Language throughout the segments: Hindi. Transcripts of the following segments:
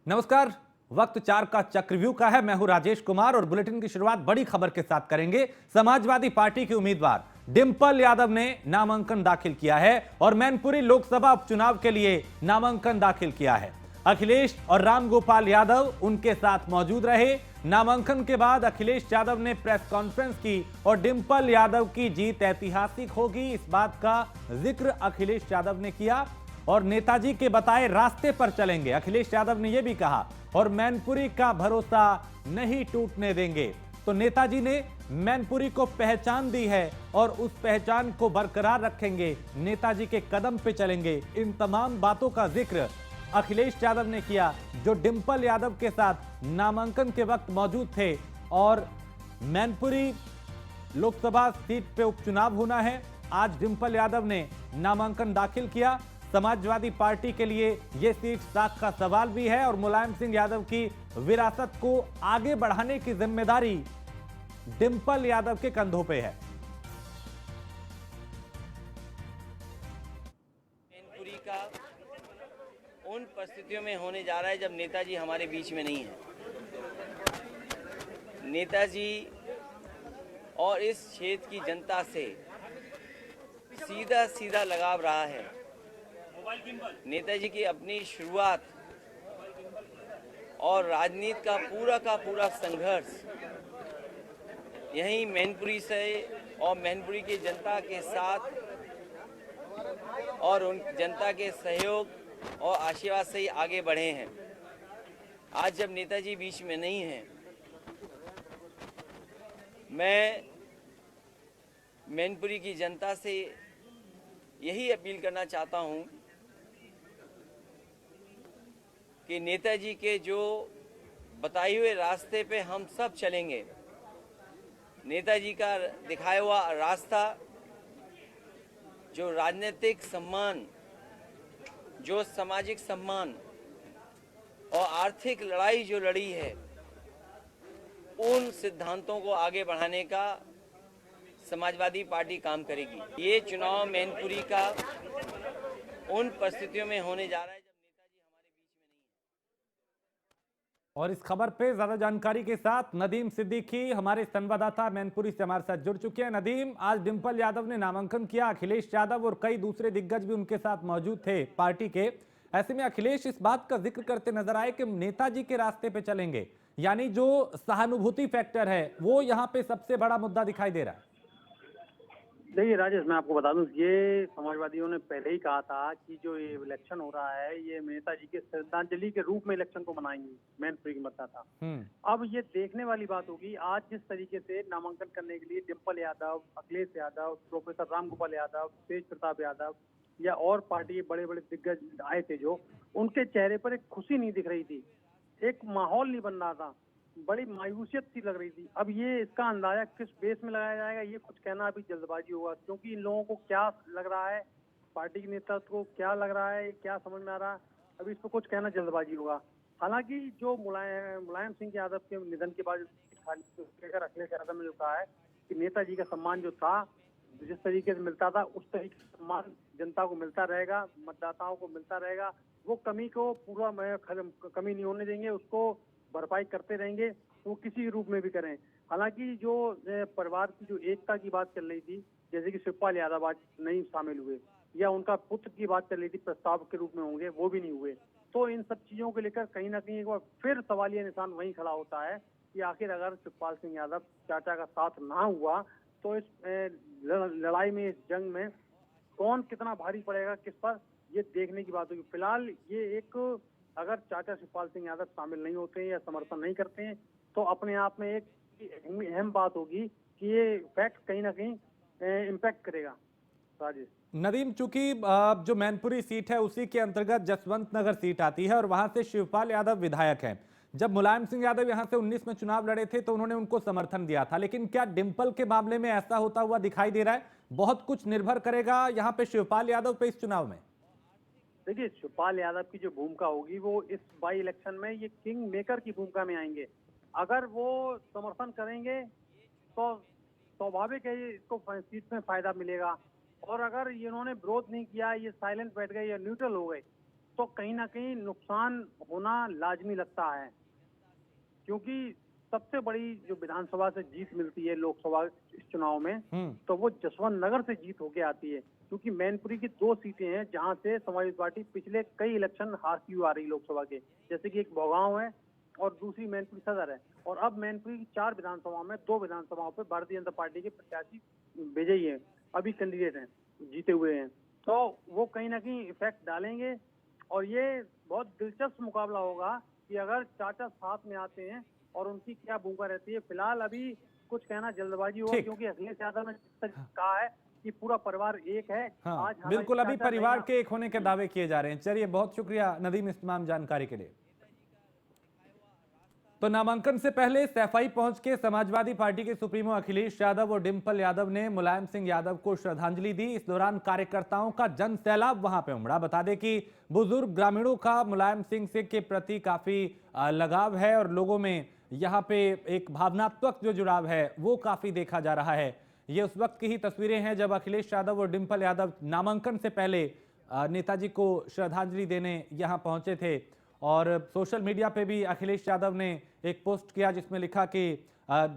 नमस्कार। वक्त 4 का चक्रव्यूह का है। मैं हूं राजेश कुमार और बुलेटिन की शुरुआत बड़ी खबर के साथ करेंगे। समाजवादी पार्टी की उम्मीदवार डिंपल यादव ने नामांकन दाखिल किया है और मैनपुरी लोकसभा उपचुनाव के लिए नामांकन दाखिल किया है। अखिलेश और रामगोपाल यादव उनके साथ मौजूद रहे। नामांकन के बाद अखिलेश यादव ने प्रेस कॉन्फ्रेंस की और डिंपल यादव की जीत ऐतिहासिक होगी, इस बात का जिक्र अखिलेश यादव ने किया और नेताजी के बताए रास्ते पर चलेंगे। अखिलेश यादव ने यह भी कहा और मैनपुरी का भरोसा नहीं टूटने देंगे। तो नेताजी ने मैनपुरी को पहचान दी है और उस पहचान को बरकरार रखेंगे, नेताजी के कदम पे चलेंगे। इन तमाम बातों का जिक्र अखिलेश यादव ने किया जो डिंपल यादव के साथ नामांकन के वक्त मौजूद थे। और मैनपुरी लोकसभा सीट पे उपचुनाव होना है। आज डिंपल यादव ने नामांकन दाखिल किया। समाजवादी पार्टी के लिए यह सीट साख का सवाल भी है और मुलायम सिंह यादव की विरासत को आगे बढ़ाने की जिम्मेदारी डिंपल यादव के कंधों पे है। मैनपुरी का उन परिस्थितियों में होने जा रहा है जब नेताजी हमारे बीच में नहीं है। नेताजी और इस क्षेत्र की जनता से सीधा सीधा लगाव रहा है। नेताजी की अपनी शुरुआत और राजनीति का पूरा संघर्ष यहीं मैनपुरी से और मैनपुरी की जनता के साथ और उन जनता के सहयोग और आशीर्वाद से ही आगे बढ़े हैं। आज जब नेताजी बीच में नहीं हैं, मैं मैनपुरी की जनता से यही अपील करना चाहता हूं कि नेताजी के जो बताए हुए रास्ते पे हम सब चलेंगे। नेताजी का दिखाया हुआ रास्ता जो राजनीतिक सम्मान, जो सामाजिक सम्मान और आर्थिक लड़ाई जो लड़ी है, उन सिद्धांतों को आगे बढ़ाने का समाजवादी पार्टी काम करेगी। ये चुनाव मैनपुरी का उन परिस्थितियों में होने जा रहा है जब नेताजी हमारे बीच में नहीं है। और इस खबर पे ज्यादा जानकारी के साथ नदीम सिद्दीकी हमारे संवाददाता मैनपुरी से हमारे साथ जुड़ चुके हैं। नदीम, आज डिंपल यादव ने नामांकन किया, अखिलेश यादव और कई दूसरे दिग्गज भी उनके साथ मौजूद थे पार्टी के। ऐसे में अखिलेश इस बात का जिक्र करते नजर आए कि नेताजी के रास्ते पे चलेंगे, यानी जो सहानुभूति फैक्टर है वो यहाँ पे सबसे बड़ा मुद्दा दिखाई दे रहा है। देखिए राजेश, मैं आपको बता दूं, ये समाजवादियों ने पहले ही कहा था कि जो ये इलेक्शन हो रहा है ये नेताजी के श्रद्धांजलि के रूप में इलेक्शन को मनाएंगे मैनपुरी के मतदाता। अब ये देखने वाली बात होगी आज जिस तरीके से नामांकन करने के लिए डिंपल यादव, अखिलेश यादव, प्रोफेसर रामगोपाल यादव, तेज प्रताप यादव या और पार्टी के बड़े बड़े दिग्गज आए थे, जो उनके चेहरे पर एक खुशी नहीं दिख रही थी, एक माहौल नहीं बन रहा था, बड़ी मायूसियत सी लग रही थी। अब ये इसका अंदाजा किस बेस में लगाया जाएगा ये कुछ कहना अभी जल्दबाजी होगा, क्योंकि इन लोगों को क्या लग रहा है, पार्टी के नेतृत्व को क्या लग रहा है, क्या समझ में आ रहा है, अभी इस पर कुछ कहना जल्दबाजी होगा। हालांकि जो मुलायम सिंह यादव के निधन के बाद अखिलेश यादव ने जो कहा है कि नेताजी का सम्मान जो था, जिस तरीके से मिलता था उस तरीके से सम्मान जनता को मिलता रहेगा, मतदाताओं को मिलता रहेगा। वो कमी को पूरा कमी नहीं होने देंगे, उसको भरपाई करते रहेंगे, वो किसी रूप में भी करें। हालांकि जो परिवार की जो एकता की बात चल रही थी, जैसे कि शिवपाल यादव आज नहीं शामिल हुए, या उनका पुत्र की बात चल रही थी प्रस्ताव के रूप में होंगे, वो भी नहीं हुए, तो इन सब चीजों को लेकर कहीं ना कहीं एक बार फिर सवालिया निशान वहीं खड़ा होता है कि आखिर अगर शिवपाल सिंह यादव चाचा का साथ ना हुआ तो इस लड़ाई में, इस जंग में कौन कितना भारी पड़ेगा किस पर, ये देखने की बात होगी। फिलहाल ये एक, अगर चाचा शिवपाल सिंह यादव शामिल नहीं होते हैं या समर्थन नहीं करते हैं तो अपने आप में एक अहम बात होगी कि ये फैक्ट कहीं ना कहीं इम्पैक्ट करेगा। राजेश, नदीम, चूंकि जो मैनपुरी सीट है उसी के अंतर्गत जसवंत नगर सीट आती है और वहां से शिवपाल यादव विधायक हैं। जब मुलायम सिंह यादव यहां से 19 में चुनाव लड़े थे तो उन्होंने उनको समर्थन दिया था, लेकिन क्या डिंपल के मामले में ऐसा होता हुआ दिखाई दे रहा है? बहुत कुछ निर्भर करेगा यहाँ पे शिवपाल यादव पे इस चुनाव में। देखिए, शिवपाल यादव की जो भूमिका होगी वो इस बाई इलेक्शन में ये किंग मेकर की भूमिका में आएंगे। अगर वो समर्थन करेंगे तो स्वाभाविक है इसको सीट में फायदा मिलेगा, और अगर इन्होंने विरोध नहीं किया, ये साइलेंट बैठ गए या न्यूट्रल हो गए, तो कहीं ना कहीं नुकसान होना लाजमी लगता है, क्योंकि सबसे बड़ी जो विधानसभा से जीत मिलती है लोकसभा इस चुनाव में, तो वो जसवंत नगर से जीत होके आती है, क्योंकि मैनपुरी की 2 सीटें हैं जहां से समाजवादी पार्टी पिछले कई इलेक्शन हारती हुई आ रही लोकसभा के, जैसे कि एक भोगांव है और दूसरी मैनपुरी सदर है। और अब मैनपुरी की 4 विधानसभाओं में 2 विधानसभाओं पे भारतीय जनता पार्टी के प्रत्याशी विजयी हैं, अभी कैंडिडेट हैं, जीते हुए हैं, तो वो कहीं ना कहीं इफेक्ट डालेंगे। और ये बहुत दिलचस्प मुकाबला होगा कि अगर चाचा साथ में आते हैं और उनकी क्या भूमिका रहती है। फिलहाल अभी कुछ कहना जल्दबाजी होगा, क्योंकि अखिलेश यादव ने जिस तक कहा है कि पूरा परिवार एक है। हाँ, आज बिल्कुल, अभी परिवार के एक होने के दावे किए जा रहे हैं। चलिए, बहुत शुक्रिया नदीम इस तमाम जानकारी के लिए। तो नामांकन से पहले सैफई पहुंच के समाजवादी पार्टी के सुप्रीमो अखिलेश यादव और डिंपल यादव ने मुलायम सिंह यादव को श्रद्धांजलि दी। इस दौरान कार्यकर्ताओं का जन सैलाब वहां पे उमड़ा। बता दें कि बुजुर्ग ग्रामीणों का मुलायम सिंह से के प्रति काफी लगाव है और लोगों में यहाँ पे एक भावनात्मक जो जुड़ाव है वो काफी देखा जा रहा है। ये उस वक्त की ही तस्वीरें हैं जब अखिलेश यादव और डिंपल यादव नामांकन से पहले नेताजी को श्रद्धांजलि देने यहाँ पहुंचे थे। और सोशल मीडिया पे भी अखिलेश यादव ने एक पोस्ट किया जिसमें लिखा कि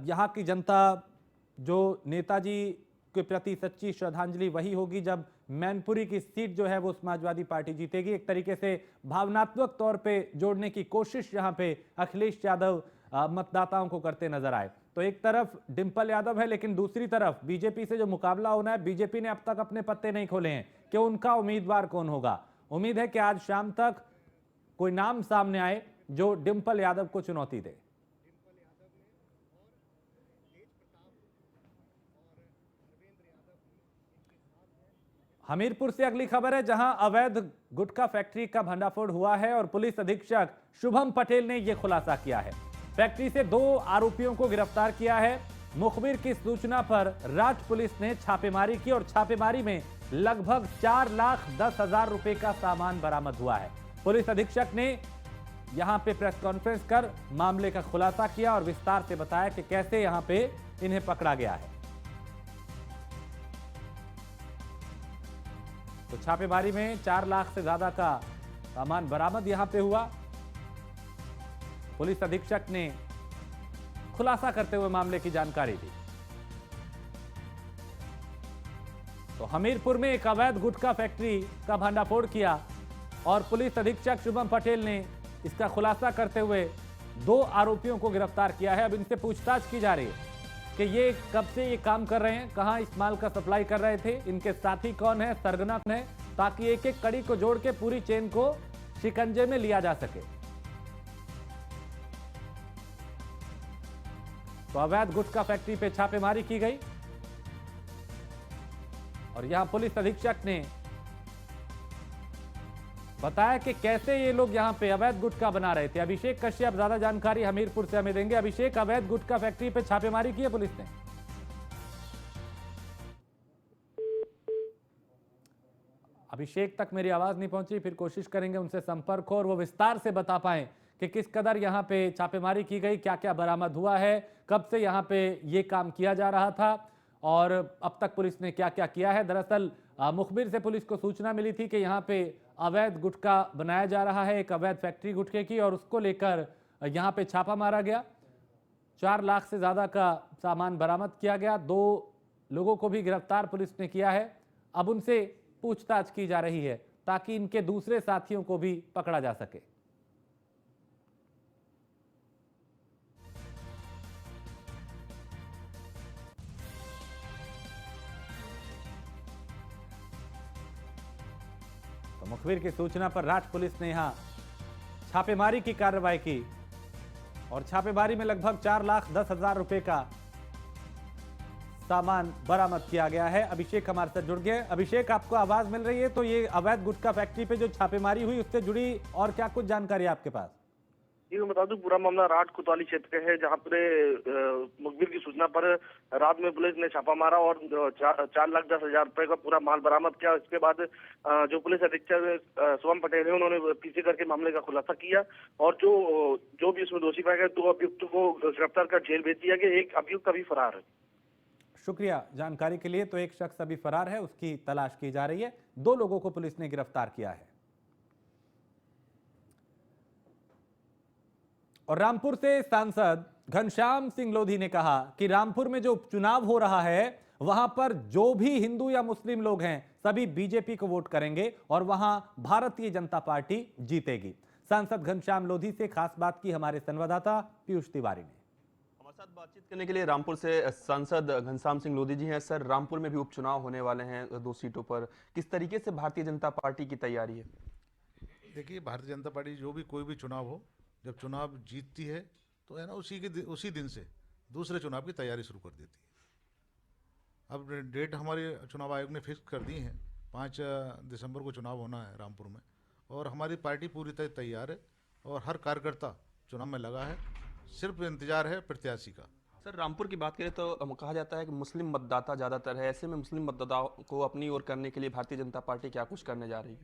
यहाँ की जनता जो नेताजी के प्रति सच्ची श्रद्धांजलि वही होगी जब मैनपुरी की सीट जो है वो समाजवादी पार्टी जीतेगी। एक तरीके से भावनात्मक तौर पे जोड़ने की कोशिश यहाँ पे अखिलेश यादव मतदाताओं को करते नजर आए। तो एक तरफ डिंपल यादव है, लेकिन दूसरी तरफ बीजेपी से जो मुकाबला होना है, बीजेपी ने अब तक अपने पत्ते नहीं खोले हैं कि उनका उम्मीदवार कौन होगा। उम्मीद है कि आज शाम तक कोई नाम सामने आए जो डिंपल यादव को चुनौती दे। हमीरपुर से अगली खबर है, जहां अवैध गुटखा फैक्ट्री का भंडाफोड़ हुआ है और पुलिस अधीक्षक शुभम पटेल ने यह खुलासा किया है। फैक्ट्री से 2 आरोपियों को गिरफ्तार किया है। मुखबिर की सूचना पर राज पुलिस ने छापेमारी की और छापेमारी में लगभग 4,10,000 रुपए का सामान बरामद हुआ है। पुलिस अधीक्षक ने यहां पे प्रेस कॉन्फ्रेंस कर मामले का खुलासा किया और विस्तार से बताया कि कैसे यहां पे इन्हें पकड़ा गया है। तो छापेमारी में 4 लाख से ज्यादा का सामान बरामद यहां पे हुआ। पुलिस अधीक्षक ने खुलासा करते हुए मामले की जानकारी दी। तो हमीरपुर में एक अवैध गुटखा फैक्ट्री का भंडाफोड़ किया और पुलिस अधीक्षक शुभम पटेल ने इसका खुलासा करते हुए 2 आरोपियों को गिरफ्तार किया है। अब इनसे पूछताछ की जा रही है कि ये कब से ये काम कर रहे हैं, कहां इस माल का सप्लाई कर रहे थे, इनके साथी कौन है, सरगना कौन है, ताकि एक एक कड़ी को जोड़ के पूरी चेन को शिकंजे में लिया जा सके। तो अवैध गुटखा फैक्ट्री पे छापेमारी की गई और यहां पुलिस अधीक्षक ने बताया कि कैसे ये लोग यहां पे अवैध गुटखा बना रहे थे। अभिषेक कश्यप ज्यादा जानकारी हमीरपुर से हमें देंगे। अभिषेक, अवैध गुटखा फैक्ट्री पे छापेमारी की है पुलिस ने? अभिषेक तक मेरी आवाज नहीं पहुंची, फिर कोशिश करेंगे उनसे संपर्क हो और वो विस्तार से बता पाएं कि किस कदर यहां पे छापेमारी की गई, क्या क्या बरामद हुआ है, कब से यहां पे ये काम किया जा रहा था और अब तक पुलिस ने क्या क्या किया है। दरअसल मुखबिर से पुलिस को सूचना मिली थी कि यहाँ पे अवैध गुटखा बनाया जा रहा है, एक अवैध फैक्ट्री गुटखे की, और उसको लेकर यहाँ पे छापा मारा गया। 4 लाख से ज्यादा का सामान बरामद किया गया। 2 लोगों को भी गिरफ्तार पुलिस ने किया है। अब उनसे पूछताछ की जा रही है ताकि इनके दूसरे साथियों को भी पकड़ा जा सके। तो मुखबिर की सूचना पर राज पुलिस ने यहां छापेमारी की कार्रवाई की और छापेमारी में लगभग 4,10,000 रुपए का सामान बरामद किया गया है। अभिषेक हमारे साथ जुड़ गए। अभिषेक, आपको आवाज मिल रही है? तो ये अवैध गुटखा फैक्ट्री पे जो छापेमारी हुई उससे जुड़ी और क्या कुछ जानकारी है आपके पास? जी, मैं बता दूं, पूरा मामला राठ कोतवाली क्षेत्र का है, जहां पर मुखबिर की सूचना पर रात में पुलिस ने छापा मारा और 4,10,000 रुपए का पूरा माल बरामद किया। इसके बाद जो पुलिस अधीक्षक शुभम पटेल है, उन्होंने पीछे करके मामले का खुलासा किया और जो भी इसमें दोषी पाए गए 2 अभियुक्त को गिरफ्तार कर जेल भेज दिया गया। एक अभियुक्त अभी फरार है। शुक्रिया जानकारी के लिए। तो एक शख्स अभी फरार है, उसकी तलाश की जा रही है। 2 लोगों को पुलिस ने गिरफ्तार किया है। और रामपुर से सांसद घनश्याम सिंह लोधी ने कहा कि रामपुर में जो उपचुनाव हो रहा है वहां पर जो भी हिंदू या मुस्लिम लोग हैं सभी बीजेपी को वोट करेंगे और वहां भारतीय जनता पार्टी जीतेगी। सांसद घनश्याम लोधी से खास बात की हमारे संवाददाता पीयूष तिवारी ने। हमारे साथ बातचीत करने के लिए रामपुर से सांसद घनश्याम सिंह लोधी जी हैं। सर, रामपुर में भी उपचुनाव होने वाले हैं 2 सीटों पर, किस तरीके से भारतीय जनता पार्टी की तैयारी है? देखिए, भारतीय जनता पार्टी जो भी कोई भी चुनाव हो, जब चुनाव जीतती है तो है ना उसी दिन से दूसरे चुनाव की तैयारी शुरू कर देती है। अब डेट हमारे चुनाव आयोग ने फिक्स कर दी है, 5 दिसंबर को चुनाव होना है रामपुर में, और हमारी पार्टी पूरी तरह तैयार है और हर कार्यकर्ता चुनाव में लगा है, सिर्फ इंतजार है प्रत्याशी का। सर, रामपुर की बात करें तो कहा जाता है कि मुस्लिम मतदाता ज़्यादातर है, ऐसे में मुस्लिम मतदाताओं को अपनी ओर करने के लिए भारतीय जनता पार्टी क्या कुछ करने जा रही है?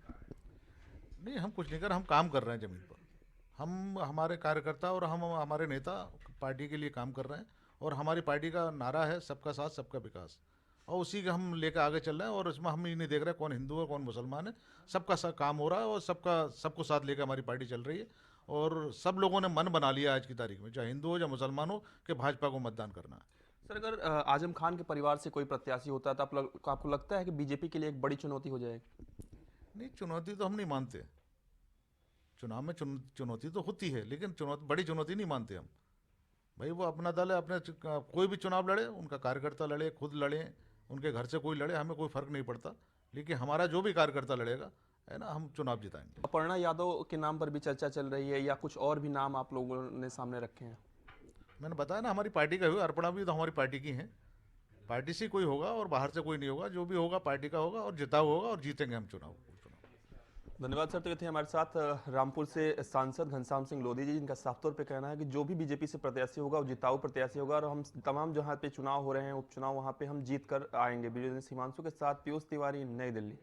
नहीं, हम कुछ नहीं कर, हम काम कर रहे हैं ज़मीन पर। हम हमारे कार्यकर्ता और हम हमारे नेता पार्टी के लिए काम कर रहे हैं, और हमारी पार्टी का नारा है सबका साथ सबका विकास, और उसी के हम लेकर आगे चल रहे हैं। और इसमें हम ये नहीं देख रहे कौन हिंदू है कौन मुसलमान है, सबका काम हो रहा है और सबको साथ लेकर हमारी पार्टी चल रही है। और सब लोगों ने मन बना लिया आज की तारीख में, चाहे हिंदू हो या मुसलमान हो, कि भाजपा को मतदान करना है। सर, अगर आजम खान के परिवार से कोई प्रत्याशी होता है तो आपको लगता है कि बीजेपी के लिए एक बड़ी चुनौती हो जाएगी? नहीं, चुनौती तो हम नहीं मानते। चुनाव में चुनौती तो होती है, लेकिन बड़ी चुनौती नहीं मानते हम। भाई वो अपना दल है, अपने कोई भी चुनाव लड़े, उनका कार्यकर्ता लड़े, खुद लड़े, उनके घर से कोई लड़े, हमें कोई फर्क नहीं पड़ता। लेकिन हमारा जो भी कार्यकर्ता लड़ेगा है ना, हम चुनाव जिताएंगे। अपर्णा यादव के नाम पर भी चर्चा चल रही है, या कुछ और भी नाम आप लोगों ने सामने रखे हैं? मैंने बताया ना, हमारी पार्टी का हुआ, अर्पणा भी तो हमारी पार्टी की है। पार्टी से कोई होगा और बाहर से कोई नहीं होगा, जो भी होगा पार्टी का होगा, और जिताऊ होगा और जीतेंगे हम चुनाव। धन्यवाद सर। तो ये थे हमारे साथ रामपुर से सांसद घनश्याम सिंह लोधी जी, जिनका साफ तौर पे कहना है कि जो भी बीजेपी से प्रत्याशी होगा वो जिताऊ प्रत्याशी होगा, और हम तमाम जहाँ पे चुनाव हो रहे हैं उपचुनाव, वहाँ पे हम जीत कर आएंगे। वीडियो हिमांशु के साथ पीयूष तिवारी, नई दिल्ली।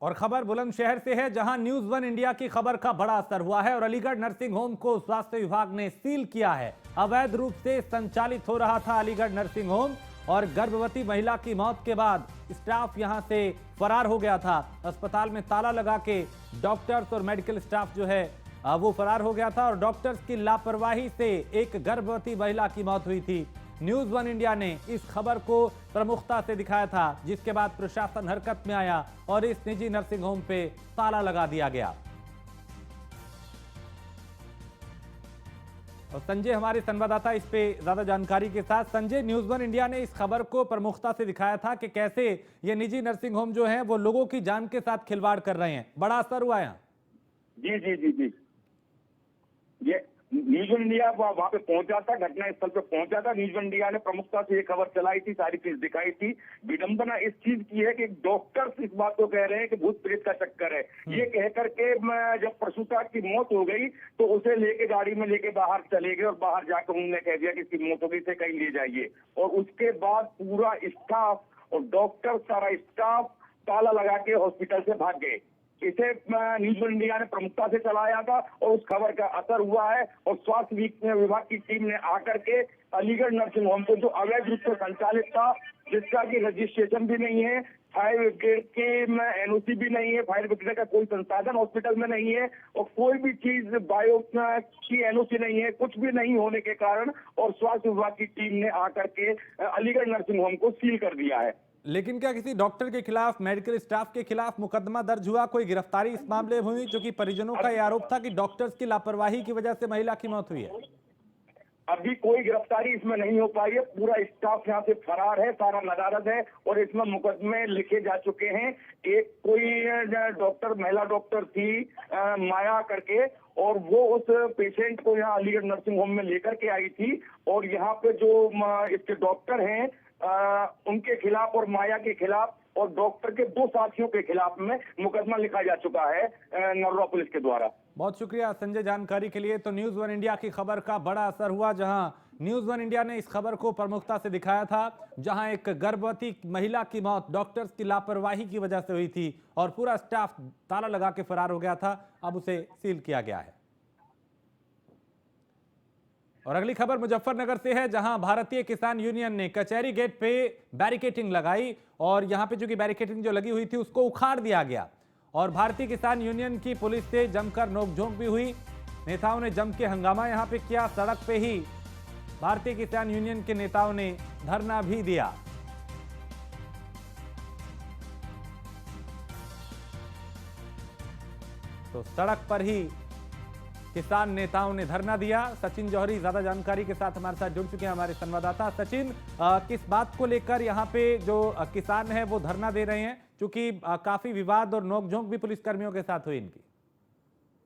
और खबर बुलंदशहर से है, जहां न्यूज 1 इंडिया की खबर का बड़ा असर हुआ है और अलीगढ़ नर्सिंग होम को स्वास्थ्य विभाग ने सील किया है। अवैध रूप से संचालित हो रहा था अलीगढ़ नर्सिंग होम, और गर्भवती महिला की मौत के बाद स्टाफ यहां से फरार हो गया था। अस्पताल में ताला लगा के डॉक्टर्स और मेडिकल स्टाफ जो है वो फरार हो गया था, और डॉक्टर्स की लापरवाही से एक गर्भवती महिला की मौत हुई थी। न्यूज 1 इंडिया ने इस खबर को प्रमुखता से दिखाया था, जिसके बाद प्रशासन हरकत में आया और इस निजी नर्सिंग होम पे ताला लगा दिया गया। और संजय हमारे संवाददाता इस पे ज्यादा जानकारी के साथ। संजय, न्यूज 1 इंडिया ने इस खबर को प्रमुखता से दिखाया था कि कैसे ये निजी नर्सिंग होम जो है वो लोगों की जान के साथ खिलवाड़ कर रहे हैं, बड़ा असर हुआ है। जी जी जी जी, ये न्यूज इंडिया वहां पे पहुंचा था, घटना स्थल पे पहुंचा था। न्यूज इंडिया ने प्रमुखता से ये खबर चलाई थी, सारी चीज दिखाई थी। विडंबना इस चीज की है कि डॉक्टर्स इस बात को कह रहे हैं कि भूत प्रेत का चक्कर है। ये कह करके जब प्रसूता की मौत हो गई तो उसे लेके गाड़ी में लेके बाहर चले गए, और बाहर जाकर उन्होंने कह दिया कि इसकी मौत हो गई, इसे कहीं ले जाइए। और उसके बाद पूरा स्टाफ और डॉक्टर, सारा स्टाफ ताला लगा के हॉस्पिटल से भाग गए। इसे न्यूज इंडिया ने प्रमुखता से चलाया था और उस खबर का असर हुआ है। और स्वास्थ्य विभाग की टीम ने आकर के अलीगढ़ नर्सिंग होम को, जो अवैध रूप से संचालित था, जिसका की रजिस्ट्रेशन भी नहीं है, फायर ब्रिगेड के एनओसी भी नहीं है, फायर ब्रिगेड का कोई संसाधन हॉस्पिटल में नहीं है, और कोई भी चीज बायो की एनओसी नहीं है, कुछ भी नहीं होने के कारण, और स्वास्थ्य विभाग की टीम ने आकर के अलीगढ़ नर्सिंग होम को सील कर दिया है। लेकिन क्या किसी डॉक्टर के खिलाफ, मेडिकल स्टाफ के खिलाफ मुकदमा दर्ज हुआ, कोई गिरफ्तारी इस मामले में हुई? क्योंकि परिजनों का यह आरोप था कि डॉक्टर्स की लापरवाही की वजह से महिला की मौत हुई है। अभी कोई गिरफ्तारी इसमें नहीं हो पाई है, पूरा स्टाफ यहाँ से फरार है, सारा नदारद है, और इसमें मुकदमे लिखे जा चुके हैं। एक कोई डॉक्टर, महिला डॉक्टर थी माया करके, और वो उस पेशेंट को यहाँ अलीगढ़ नर्सिंग होम में लेकर के आई थी, और यहाँ पे जो इसके डॉक्टर हैं उनके खिलाफ और माया के खिलाफ और डॉक्टर के 2 साथियों के खिलाफ में मुकदमा लिखा जा चुका है नरोरा पुलिस के द्वारा। बहुत शुक्रिया संजय जानकारी के लिए। तो न्यूज 1 इंडिया की खबर का बड़ा असर हुआ, जहां न्यूज 1 इंडिया ने इस खबर को प्रमुखता से दिखाया था, जहां एक गर्भवती महिला की मौत डॉक्टर्स की लापरवाही की वजह से हुई थी और पूरा स्टाफ ताला लगा के फरार हो गया था। अब उसे सील किया गया है। और अगली खबर मुजफ्फरनगर से है, जहां भारतीय किसान यूनियन ने कचहरी गेट पे बैरिकेटिंग लगाई, और यहां पे चूंकि बैरिकेटिंग जो लगी हुई थी उसको उखाड़ दिया गया, और भारतीय किसान यूनियन की पुलिस से जमकर नोकझोंक भी हुई। नेताओं ने जम के हंगामा यहां पे किया। सड़क पे ही भारतीय किसान यूनियन के नेताओं ने धरना भी दिया। तो सड़क पर ही किसान नेताओं ने धरना दिया। सचिन जौहरी ज्यादा जानकारी के साथ हमारे साथ जुड़ चुके हैं, हमारे संवाददाता। सचिन, किस बात को लेकर यहाँ पे जो किसान है वो धरना दे रहे हैं, क्योंकि काफी विवाद और नोकझोंक भी पुलिसकर्मियों के साथ हुई इनकी?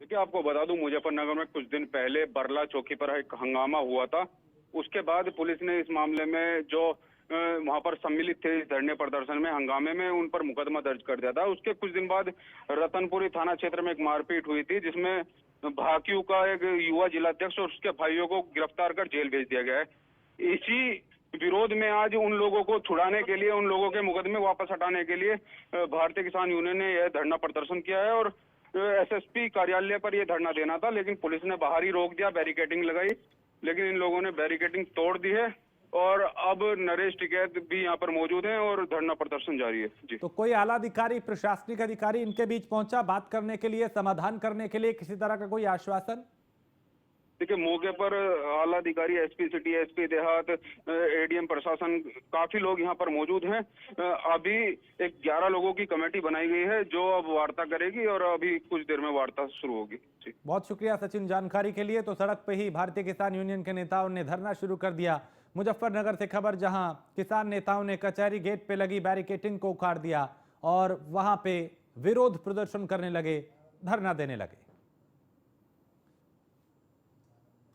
देखिए, आपको बता दूं, मुजफ्फरनगर में कुछ दिन पहले बरला चौकी पर एक हंगामा हुआ था। उसके बाद पुलिस ने इस मामले में जो वहां पर सम्मिलित थे इस धरने प्रदर्शन में, हंगामे में, उन पर मुकदमा दर्ज कर दिया था। उसके कुछ दिन बाद रतनपुरी थाना क्षेत्र में एक मारपीट हुई थी, जिसमें भाकियू का एक युवा जिलाध्यक्ष और उसके भाइयों को गिरफ्तार कर जेल भेज दिया गया है। इसी विरोध में आज उन लोगों को छुड़ाने के लिए, उन लोगों के मुकदमे वापस हटाने के लिए भारतीय किसान यूनियन ने यह धरना प्रदर्शन किया है। और एसएसपी कार्यालय पर यह धरना देना था, लेकिन पुलिस ने बाहर ही रोक दिया, बैरिकेडिंग लगाई। लेकिन इन लोगों ने बैरिकेडिंग तोड़ दी है और अब नरेश टिकैत भी यहाँ पर मौजूद हैं और धरना प्रदर्शन जारी है। जी, तो कोई आला अधिकारी, प्रशासनिक अधिकारी इनके बीच पहुंचा बात करने के लिए, समाधान करने के लिए, किसी तरह का कोई आश्वासन? देखिए, मौके पर आला अधिकारी, एसपी सिटी, एसपी देहात, एडीएम प्रशासन, काफी लोग यहाँ पर मौजूद हैं। अभी एक 11 लोगों की कमेटी बनाई गई है जो अब वार्ता करेगी और अभी कुछ देर में वार्ता शुरू होगी। जी, बहुत शुक्रिया सचिन जानकारी के लिए। तो सड़क पे ही भारतीय किसान यूनियन के नेताओं ने धरना शुरू कर दिया। मुजफ्फरनगर से खबर, जहां किसान नेताओं ने कचहरी गेट पे लगी बैरिकेडिंग को उखाड़ दिया और वहां पे विरोध प्रदर्शन करने लगे, धरना देने लगे।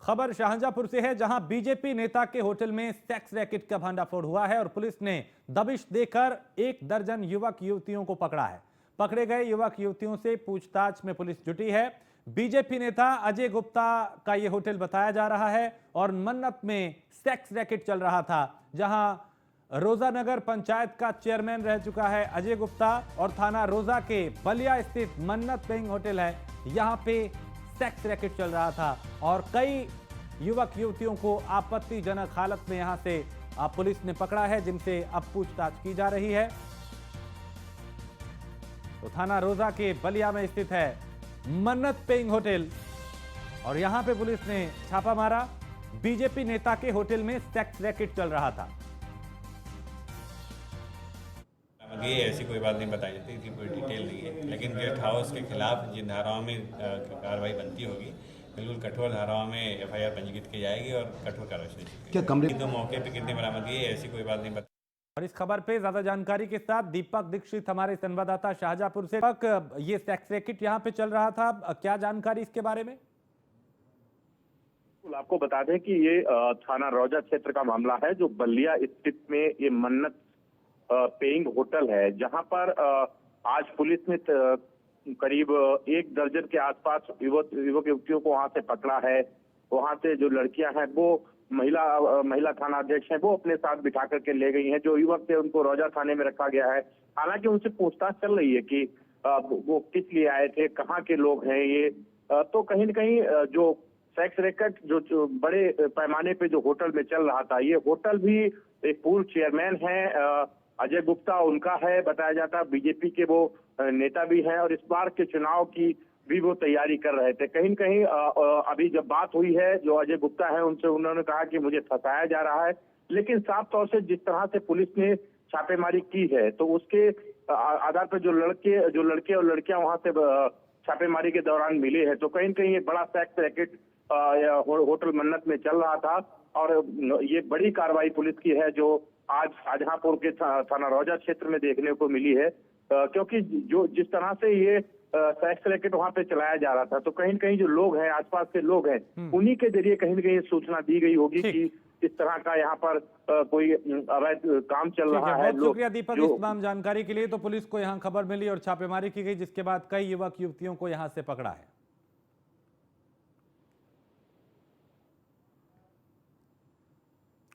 खबर शाहजहांपुर से है, जहां बीजेपी नेता के होटल में सेक्स रैकेट का भंडाफोड़ हुआ है और पुलिस ने दबिश देकर 1 दर्जन युवक युवतियों को पकड़ा है। पकड़े गए युवक युवतियों से पूछताछ में पुलिस जुटी है। बीजेपी नेता अजय गुप्ता का यह होटल बताया जा रहा है और मन्नत में सेक्स रैकेट चल रहा था, जहां रोजा नगर पंचायत का चेयरमैन रह चुका है अजय गुप्ता और थाना रोजा के बलिया स्थित मन्नत पेइंग होटल है, यहां पे सेक्स रैकेट चल रहा था और कई युवक युवतियों को आपत्तिजनक हालत में यहां से पुलिस ने पकड़ा है, जिनसे अब पूछताछ की जा रही है। तो थाना रोजा के बलिया में स्थित है मन्नत पेइंग होटल और यहां पे पुलिस ने छापा मारा। बीजेपी नेता के होटल में सेक्स रैकेट चल रहा था। ये ऐसी कोई बात नहीं बताई जाती, इसकी कोई डिटेल नहीं है, लेकिन गेस्ट हाउस के खिलाफ जिन धाराओं में कार्रवाई बनती होगी, बिल्कुल कठोर धाराओं में एफआईआर पंजीकृत की जाएगी और कठोर कार्रवाई की। क्या कमरे तो मौके पे कितने बरामद की है, ऐसी कोई बात नहीं बताई। और इस खबर पे ज्यादा जानकारी के साथ दीपक दीक्षित हमारे संवाददाता शाहजहांपुर से। दीपक, ये सेक्स रैकेट यहाँ पे चल रहा था, क्या जानकारी इसके बारे में? आपको बता दें कि ये थाना रौजा क्षेत्र का मामला है, जो बलिया स्थित में ये मन्नत पेइंग होटल है, जहां पर आज पुलिस ने करीब 1 दर्जन के आसपास युवक युवतियों को वहां से पकड़ा है। वहां से जो लड़कियां हैं वो महिला थाना अध्यक्ष हैं, वो अपने साथ बिठा करके ले गई हैं। जो युवक थे उनको रौजा थाने में रखा गया है। हालांकि उनसे पूछताछ चल रही है कि वो किस लिए आए थे, कहाँ के लोग हैं ये। तो कहीं न कहीं जो सेक्स रैकेट जो बड़े पैमाने पे जो होटल में चल रहा था, ये होटल भी एक पूर्व चेयरमैन है अजय गुप्ता, उनका है बताया जाता है। बीजेपी के वो नेता भी हैं और इस बार के चुनाव की भी वो तैयारी कर रहे थे। कहीं न कहीं अभी जब बात हुई है, जो अजय गुप्ता है उनसे, उन्होंने कहा कि मुझे फंसाया जा रहा है। लेकिन साफ तौर से जिस तरह से पुलिस ने छापेमारी की है, तो उसके आधार पर जो लड़के और लड़कियां वहां से छापेमारी के दौरान मिले हैं, तो कहीं न कहीं ये बड़ा सेक्स रैकेट होटल मन्नत में चल रहा था। और ये बड़ी कार्रवाई पुलिस की है जो आज शाहजहांपुर के थाना रौजा क्षेत्र में देखने को मिली है, क्योंकि जो जिस तरह से ये सेक्स रैकेट वहां पे चलाया जा रहा था, तो कहीं न कहीं जो लोग हैं, आसपास के लोग हैं, उन्हीं के जरिए कहीं न कहीं सूचना दी गई होगी कि इस तरह का यहाँ पर कोई अवैध काम चल रहा है। बहुत शुक्रिया दीपक इस तमाम जानकारी के लिए। तो पुलिस को यहाँ खबर मिली और छापेमारी की गई, जिसके बाद कई युवक युवतियों को यहाँ से पकड़ा है।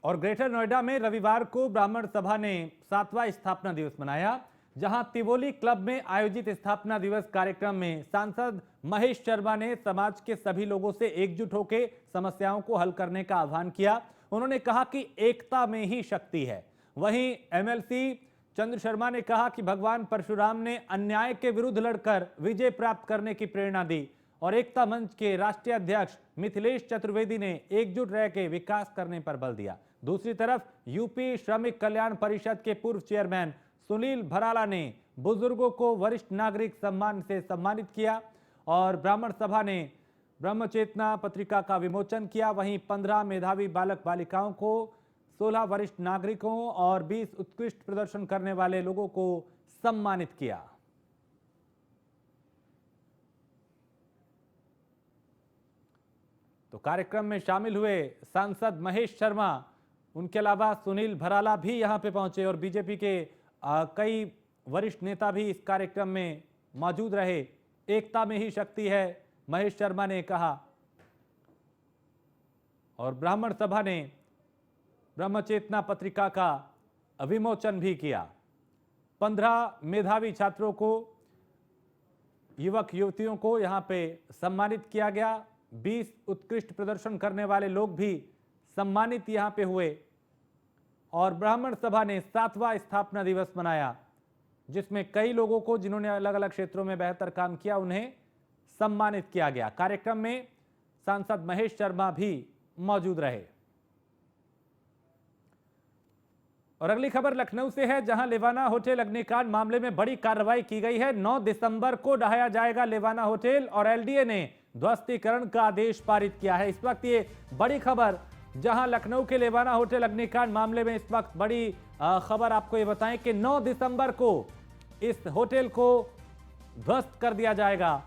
और ग्रेटर नोएडा में रविवार को ब्राह्मण सभा ने 7वां स्थापना दिवस मनाया, जहां तिवोली क्लब में आयोजित स्थापना दिवस कार्यक्रम में सांसद महेश शर्मा ने समाज के सभी लोगों से एकजुट होकर समस्याओं को हल करने का आह्वान किया। उन्होंने कहा कि एकता में ही शक्ति है। वहीं एमएलसी चंद्र शर्मा ने कहा कि भगवान परशुराम ने अन्याय के विरुद्ध लड़कर विजय प्राप्त करने की प्रेरणा दी और एकता मंच के राष्ट्रीय अध्यक्ष मिथिलेश चतुर्वेदी ने एकजुट रह के विकास करने पर बल दिया। दूसरी तरफ यूपी श्रमिक कल्याण परिषद के पूर्व चेयरमैन सुनील भराला ने बुजुर्गों को वरिष्ठ नागरिक सम्मान से सम्मानित किया और ब्राह्मण सभा ने ब्रह्म चेतना पत्रिका का विमोचन किया। वहीं 15 मेधावी बालक बालिकाओं को, 16 वरिष्ठ नागरिकों और 20 उत्कृष्ट प्रदर्शन करने वाले लोगों को सम्मानित किया। तो कार्यक्रम में शामिल हुए सांसद महेश शर्मा, उनके अलावा सुनील भराला भी यहां पे पहुंचे और बीजेपी के कई वरिष्ठ नेता भी इस कार्यक्रम में मौजूद रहे। एकता में ही शक्ति है, महेश शर्मा ने कहा। और ब्राह्मण सभा ने ब्रह्म चेतना पत्रिका का विमोचन भी किया। 15 मेधावी छात्रों को, युवक युवतियों को यहां पे सम्मानित किया गया। 20 उत्कृष्ट प्रदर्शन करने वाले लोग भी सम्मानित यहां पे हुए। और ब्राह्मण सभा ने 7वां स्थापना दिवस मनाया, जिसमें कई लोगों को, जिन्होंने अलग अलग क्षेत्रों में बेहतर काम किया, उन्हें सम्मानित किया गया। कार्यक्रम में सांसद महेश शर्मा भी मौजूद रहे। और अगली खबर लखनऊ से है, जहां लेवाना होटल अग्निकांड मामले में बड़ी कार्रवाई की गई है। 9 दिसंबर को ढहाया जाएगा लेवाना होटल और एलडीए ने ध्वस्तीकरण का आदेश पारित किया है। इस वक्त ये बड़ी खबर, जहां लखनऊ के लेवाना होटल अग्निकांड मामले में इस वक्त बड़ी खबर आपको ये बताएं कि 9 दिसंबर को इस होटल को ध्वस्त कर दिया जाएगा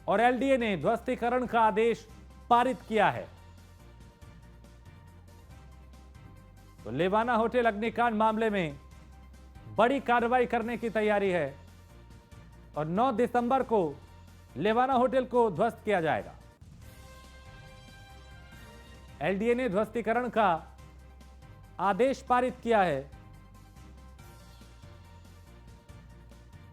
और एलडीए ने ध्वस्तीकरण का आदेश पारित किया है। तो लेवाना होटल अग्निकांड मामले में बड़ी कार्रवाई करने की तैयारी है और 9 दिसंबर को लेवाना होटल को ध्वस्त किया जाएगा। एलडीए ने ध्वस्तीकरण का आदेश पारित किया है।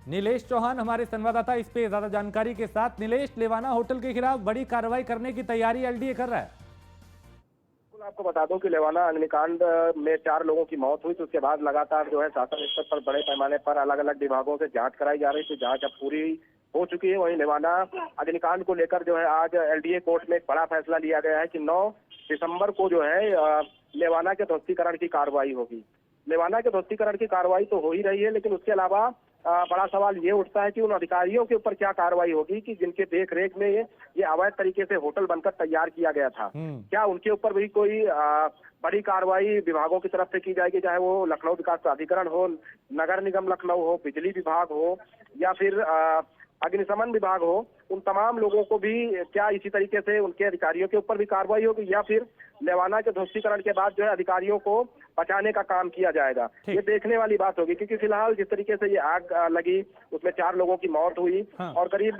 नीलेश चौहान हमारे संवाददाता इस पे ज्यादा जानकारी के साथ। नीलेश, लेवाना होटल के खिलाफ बड़ी कार्रवाई करने की तैयारी एलडीए कर रहा है। आपको बता दूं कि लेवाना अग्निकांड में 4 लोगों की मौत हुई, तो उसके बाद लगातार जो है शासन स्तर पर बड़े पैमाने पर अलग अलग विभागों से जांच कराई जा रही थी। जांच अब पूरी हो चुकी है। वहीं लेवाना अग्निकांड को लेकर जो है आज एलडीए कोर्ट में एक बड़ा फैसला लिया गया है कि 9 दिसंबर को जो है लेवाना के ध्वस्तीकरण की कार्रवाई होगी। लेवाना के ध्वस्तीकरण की कार्रवाई तो हो ही रही है, लेकिन उसके अलावा बड़ा सवाल ये उठता है कि उन अधिकारियों के ऊपर क्या कार्रवाई होगी कि जिनके देख रेख में ये अवैध तरीके से होटल बनकर तैयार किया गया था। क्या उनके ऊपर भी कोई बड़ी कार्रवाई विभागों की तरफ से की जाएगी, चाहे वो लखनऊ विकास प्राधिकरण हो, नगर निगम लखनऊ हो, बिजली विभाग हो या फिर अग्निशमन विभाग हो, उन तमाम लोगों को भी क्या इसी तरीके से उनके अधिकारियों के ऊपर भी कार्रवाई होगी या फिर लेवाना के ध्वस्तीकरण के बाद जो है अधिकारियों को बचाने का काम किया जाएगा, ये देखने वाली बात होगी। क्योंकि फिलहाल जिस तरीके से ये आग लगी उसमें 4 लोगों की मौत हुई और करीब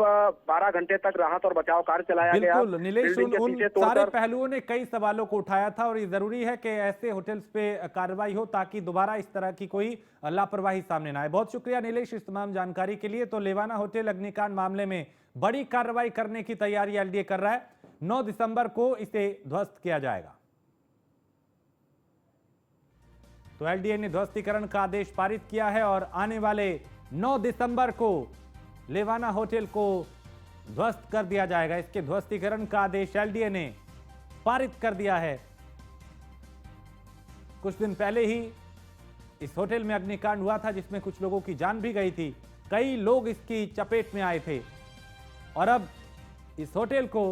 12 घंटे तक राहत और बचाव कार्य चलाया गया। बिल्कुल नीलेश, उन सारे पहलुओं ने कई सवालों को उठाया था और ये जरूरी है कि ऐसे होटल्स पे कार्रवाई हो ताकि दोबारा इस तरह की कोई लापरवाही सामने ना आए। बहुत शुक्रिया नीलेश इस तमाम जानकारी के लिए। तो लेवाना होटल अग्निकांड मामले में बड़ी कार्रवाई करने की तैयारी एलडीए कर रहा है। 9 दिसंबर को इसे ध्वस्त किया जाएगा। तो एलडीए ने ध्वस्तीकरण का आदेश पारित किया है और आने वाले 9 दिसंबर को लेवाना होटल को ध्वस्त कर दिया जाएगा। इसके ध्वस्तीकरण का आदेश एलडीए ने पारित कर दिया है। कुछ दिन पहले ही इस होटल में अग्निकांड हुआ था, जिसमें कुछ लोगों की जान भी गई थी। कई लोग इसकी चपेट में आए थे और अब इस होटल को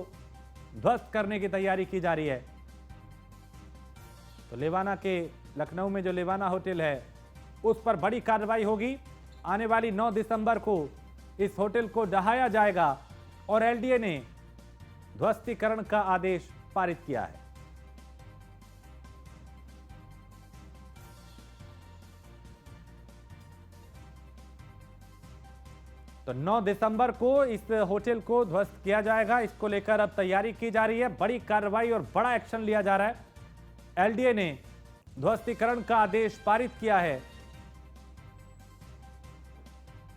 ध्वस्त करने की तैयारी की जा रही है। तो लेवाना के लखनऊ में जो लेवाना होटल है उस पर बड़ी कार्रवाई होगी। आने वाली 9 दिसंबर को इस होटल को ढहाया जाएगा और एलडीए ने ध्वस्तीकरण का आदेश पारित किया है। तो 9 दिसंबर को इस होटल को ध्वस्त किया जाएगा। इसको लेकर अब तैयारी की जा रही है। बड़ी कार्रवाई और बड़ा एक्शन लिया जा रहा है। एलडीए ने ध्वस्तीकरण का आदेश पारित किया है।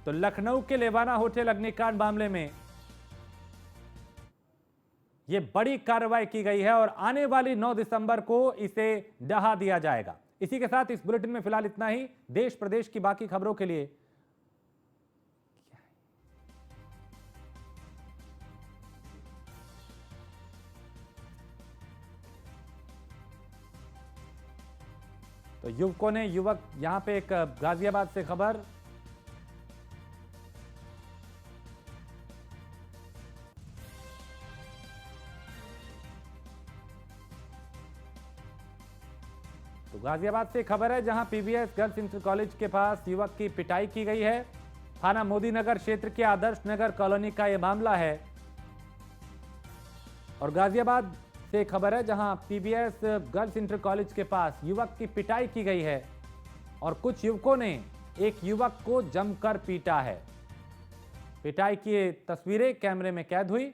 तो लखनऊ के लेवाना होटल अग्निकांड मामले में यह बड़ी कार्रवाई की गई है और आने वाली 9 दिसंबर को इसे ढहा दिया जाएगा। इसी के साथ इस बुलेटिन में फिलहाल इतना ही। देश प्रदेश की बाकी खबरों के लिए तो युवकों ने यहां पे एक गाजियाबाद से खबर, तो गाजियाबाद से खबर है जहां पीवीएस गर्ल्स इंटर कॉलेज के पास युवक की पिटाई की गई है। थाना मोदी नगर क्षेत्र के आदर्श नगर कॉलोनी का यह मामला है। और गाजियाबाद से खबर है जहां पीवीएस गर्ल्स इंटर कॉलेज के पास युवक की पिटाई की गई है और कुछ युवकों ने एक युवक को जमकर पीटा है। पिटाई की तस्वीरें कैमरे में कैद हुई।